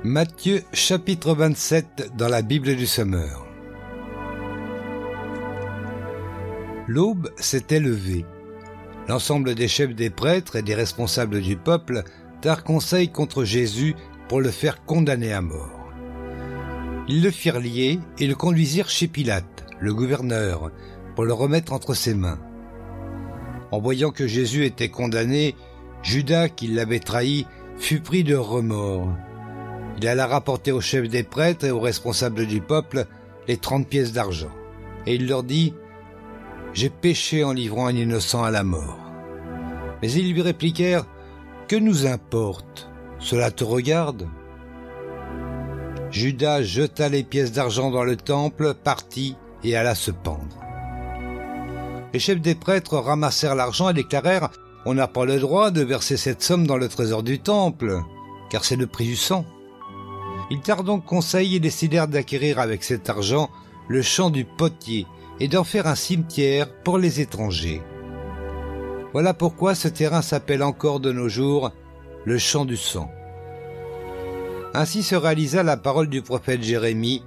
Matthieu chapitre 27 dans la Bible du Semeur. L'aube s'était levée. L'ensemble des chefs des prêtres et des responsables du peuple tinrent conseil contre Jésus pour le faire condamner à mort. Ils le firent lier et le conduisirent chez Pilate, le gouverneur, pour le remettre entre ses mains. En voyant que Jésus était condamné, Judas, qui l'avait trahi, fut pris de remords. Il alla rapporter aux chefs des prêtres et aux responsables du peuple les 30 pièces d'argent. Et il leur dit : « J'ai péché en livrant un innocent à la mort. » Mais ils lui répliquèrent : « Que nous importe ? Cela te regarde ?» Judas jeta les pièces d'argent dans le temple, partit et alla se pendre. Les chefs des prêtres ramassèrent l'argent et déclarèrent : « On n'a pas le droit de verser cette somme dans le trésor du temple, car c'est le prix du sang. » Ils tinrent donc conseil et décidèrent d'acquérir avec cet argent le champ du potier et d'en faire un cimetière pour les étrangers. Voilà pourquoi ce terrain s'appelle encore de nos jours le champ du sang. Ainsi se réalisa la parole du prophète Jérémie.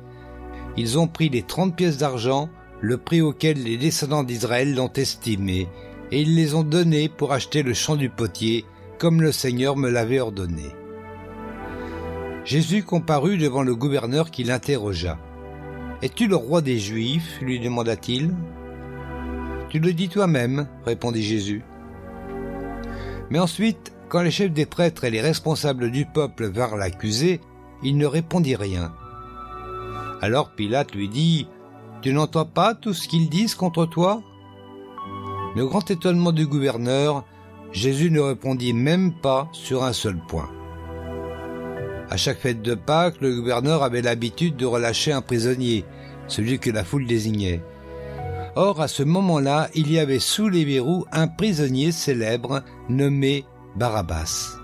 Ils ont pris les 30 pièces d'argent, le prix auquel les descendants d'Israël l'ont estimé, et ils les ont donnés pour acheter le champ du potier, comme le Seigneur me l'avait ordonné. Jésus comparut devant le gouverneur qui l'interrogea. « Es-tu le roi des Juifs ?» lui demanda-t-il. « Tu le dis toi-même, » répondit Jésus. Mais ensuite, quand les chefs des prêtres et les responsables du peuple vinrent l'accuser, il ne répondit rien. Alors Pilate lui dit : « Tu n'entends pas tout ce qu'ils disent contre toi ?» Mais au grand étonnement du gouverneur, Jésus ne répondit même pas sur un seul point. À chaque fête de Pâques, le gouverneur avait l'habitude de relâcher un prisonnier, celui que la foule désignait. Or, à ce moment-là, il y avait sous les verrous un prisonnier célèbre nommé Barabbas.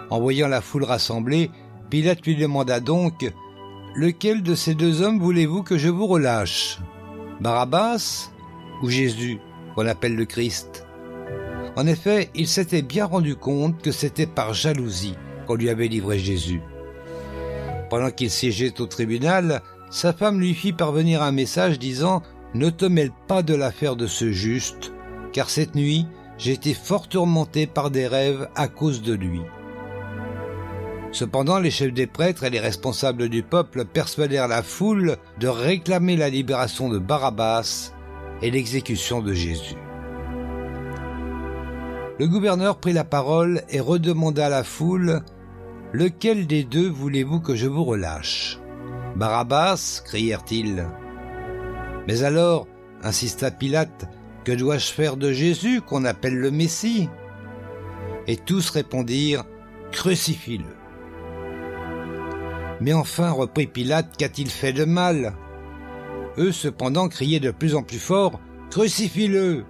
En voyant la foule rassemblée, Pilate lui demanda donc : « Lequel de ces deux hommes voulez-vous que je vous relâche ? Barabbas ou Jésus, qu'on appelle le Christ ?» En effet, il s'était bien rendu compte que c'était par jalousie qu'on lui avait livré Jésus. Pendant qu'il siégeait au tribunal, sa femme lui fit parvenir un message disant : « Ne te mêle pas de l'affaire de ce juste, car cette nuit, j'ai été fort tourmenté par des rêves à cause de lui. » Cependant, les chefs des prêtres et les responsables du peuple persuadèrent la foule de réclamer la libération de Barabbas et l'exécution de Jésus. Le gouverneur prit la parole et redemanda à la foule : « Lequel des deux voulez-vous que je vous relâche ? Barabbas » crièrent-ils. « Mais alors, insista Pilate, que dois-je faire de Jésus, qu'on appelle le Messie ? » Et tous répondirent : « Crucifie-le. » Mais enfin, reprit Pilate, qu'a-t-il fait de mal ? Eux cependant criaient de plus en plus fort : « Crucifie-le »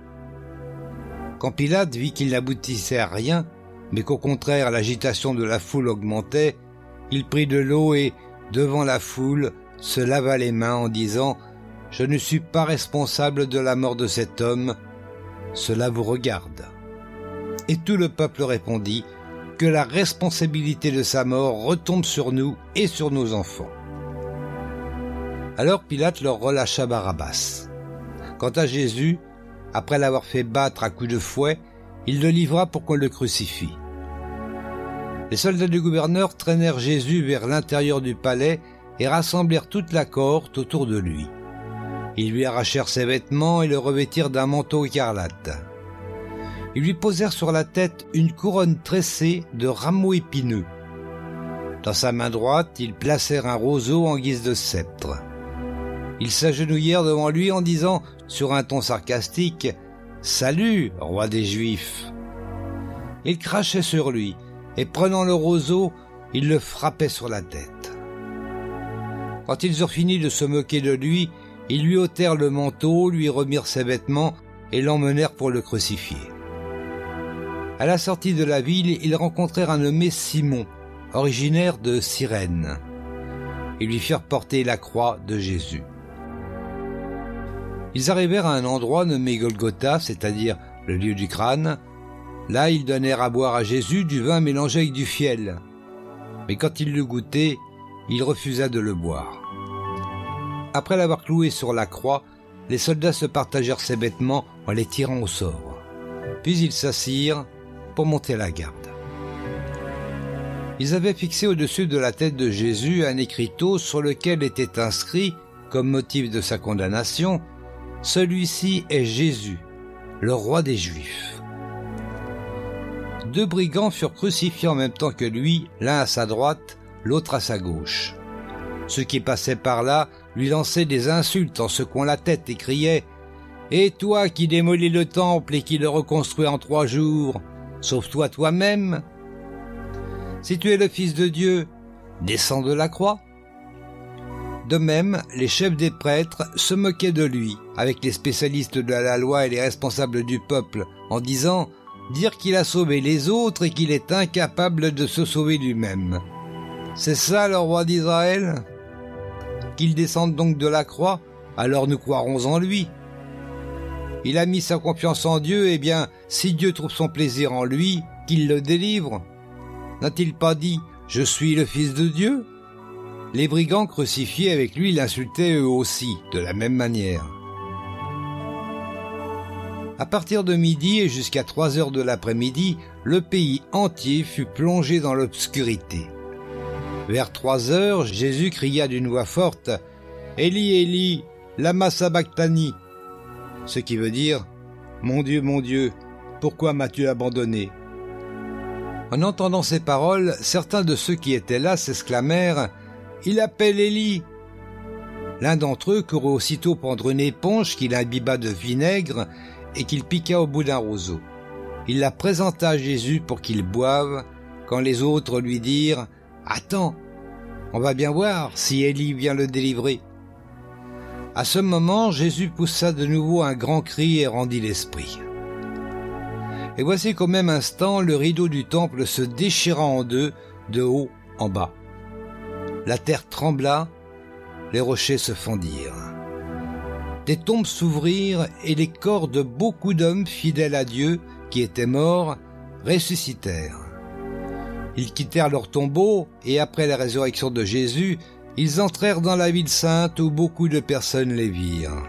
Quand Pilate vit qu'il n'aboutissait à rien, mais qu'au contraire l'agitation de la foule augmentait, il prit de l'eau et, devant la foule, se lava les mains en disant : « Je ne suis pas responsable de la mort de cet homme, cela vous regarde. » Et tout le peuple répondit : « Que la responsabilité de sa mort retombe sur nous et sur nos enfants. » Alors Pilate leur relâcha Barabbas. Quant à Jésus, après l'avoir fait battre à coups de fouet, il le livra pour qu'on le crucifie. Les soldats du gouverneur traînèrent Jésus vers l'intérieur du palais et rassemblèrent toute la cohorte autour de lui. Ils lui arrachèrent ses vêtements et le revêtirent d'un manteau écarlate. Ils lui posèrent sur la tête une couronne tressée de rameaux épineux. Dans sa main droite, ils placèrent un roseau en guise de sceptre. Ils s'agenouillèrent devant lui en disant, sur un ton sarcastique : « Salut, roi des Juifs !» Ils crachaient sur lui, et prenant le roseau, ils le frappaient sur la tête. Quand ils eurent fini de se moquer de lui, ils lui ôtèrent le manteau, lui remirent ses vêtements et l'emmenèrent pour le crucifier. À la sortie de la ville, ils rencontrèrent un nommé Simon, originaire de Cyrène. Ils lui firent porter la croix de Jésus. Ils arrivèrent à un endroit nommé Golgotha, c'est-à-dire le lieu du crâne. Là, ils donnèrent à boire à Jésus du vin mélangé avec du fiel. Mais quand il l'eut goûté, il refusa de le boire. Après l'avoir cloué sur la croix, les soldats se partagèrent ses vêtements en les tirant au sort. Puis ils s'assirent pour monter la garde. Ils avaient fixé au-dessus de la tête de Jésus un écriteau sur lequel était inscrit, comme motif de sa condamnation, « Celui-ci est Jésus, le roi des Juifs ». 2 brigands furent crucifiés en même temps que lui, l'un à sa droite, l'autre à sa gauche. Ceux qui passaient par là lui lançaient des insultes en secouant la tête et criaient « Et toi qui démolis le temple et qui le reconstruis en 3 jours, sauve-toi toi-même ! Si tu es le Fils de Dieu, descends de la croix !» De même, les chefs des prêtres se moquaient de lui, avec les spécialistes de la loi et les responsables du peuple, en disant « Dire qu'il a sauvé les autres et qu'il est incapable de se sauver lui-même. C'est ça le roi d'Israël ? Qu'il descende donc de la croix, alors nous croirons en lui. Il a mis sa confiance en Dieu, eh bien, si Dieu trouve son plaisir en lui, qu'il le délivre. N'a-t-il pas dit « Je suis le Fils de Dieu » ? Les brigands crucifiés avec lui l'insultaient eux aussi, de la même manière. À partir de midi et jusqu'à 3 heures de l'après-midi, le pays entier fut plongé dans l'obscurité. Vers 3 heures, Jésus cria d'une voix forte « Élie, Élie, lama sabachthani » ce qui veut dire « Mon Dieu, pourquoi m'as-tu abandonné ?» En entendant ces paroles, certains de ceux qui étaient là s'exclamèrent « Il appelle Élie !» L'un d'entre eux courut aussitôt prendre une éponge qu'il imbiba de vinaigre et qu'il piqua au bout d'un roseau. Il la présenta à Jésus pour qu'il boive, quand les autres lui dirent « Attends, on va bien voir si Élie vient le délivrer. » À ce moment, Jésus poussa de nouveau un grand cri et rendit l'esprit. Et voici qu'au même instant, le rideau du temple se déchira en 2, de haut en bas. La terre trembla, les rochers se fendirent. Des tombes s'ouvrirent et les corps de beaucoup d'hommes fidèles à Dieu, qui étaient morts, ressuscitèrent. Ils quittèrent leurs tombeaux et après la résurrection de Jésus, ils entrèrent dans la ville sainte où beaucoup de personnes les virent.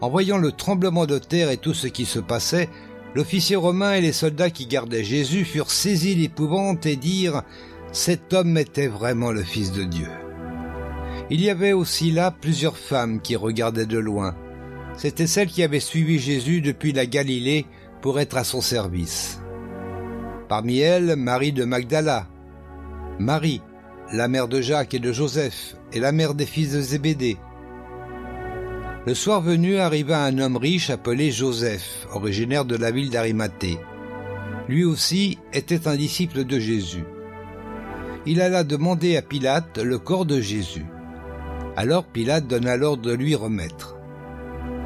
En voyant le tremblement de terre et tout ce qui se passait, l'officier romain et les soldats qui gardaient Jésus furent saisis d'épouvante et dirent « Cet homme était vraiment le Fils de Dieu ». Il y avait aussi là plusieurs femmes qui regardaient de loin. C'étaient celles qui avaient suivi Jésus depuis la Galilée pour être à son service. Parmi elles, Marie de Magdala, Marie, la mère de Jacques et de Joseph, et la mère des fils de Zébédée. Le soir venu arriva un homme riche appelé Joseph, originaire de la ville d'Arimathée. Lui aussi était un disciple de Jésus. Il alla demander à Pilate le corps de Jésus. Alors Pilate donna l'ordre de lui remettre.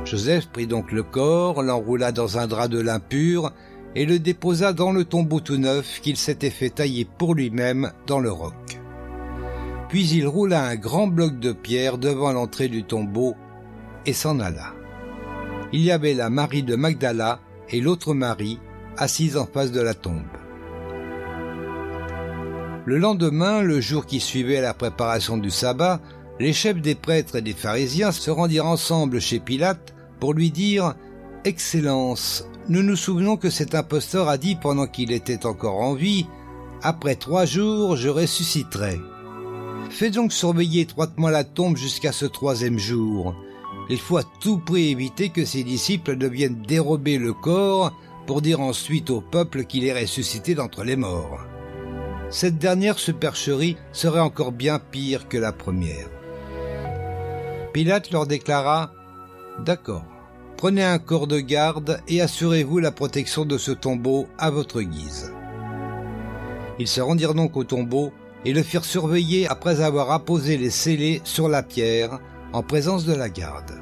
Joseph prit donc le corps, l'enroula dans un drap de lin pur et le déposa dans le tombeau tout neuf qu'il s'était fait tailler pour lui-même dans le roc. Puis il roula un grand bloc de pierre devant l'entrée du tombeau et s'en alla. Il y avait là Marie de Magdala et l'autre Marie, assise en face de la tombe. Le lendemain, le jour qui suivait la préparation du sabbat, les chefs des prêtres et des pharisiens se rendirent ensemble chez Pilate pour lui dire « Excellence, nous nous souvenons que cet imposteur a dit pendant qu'il était encore en vie « Après 3 jours, je ressusciterai ». Fais donc surveiller étroitement la tombe jusqu'à ce 3e jour. Il faut à tout prix éviter que ses disciples ne viennent dérober le corps pour dire ensuite au peuple qu'il est ressuscité d'entre les morts. Cette dernière supercherie serait encore bien pire que la première. Pilate leur déclara « D'accord, prenez un corps de garde et assurez-vous la protection de ce tombeau à votre guise. » Ils se rendirent donc au tombeau et le firent surveiller après avoir apposé les scellés sur la pierre en présence de la garde.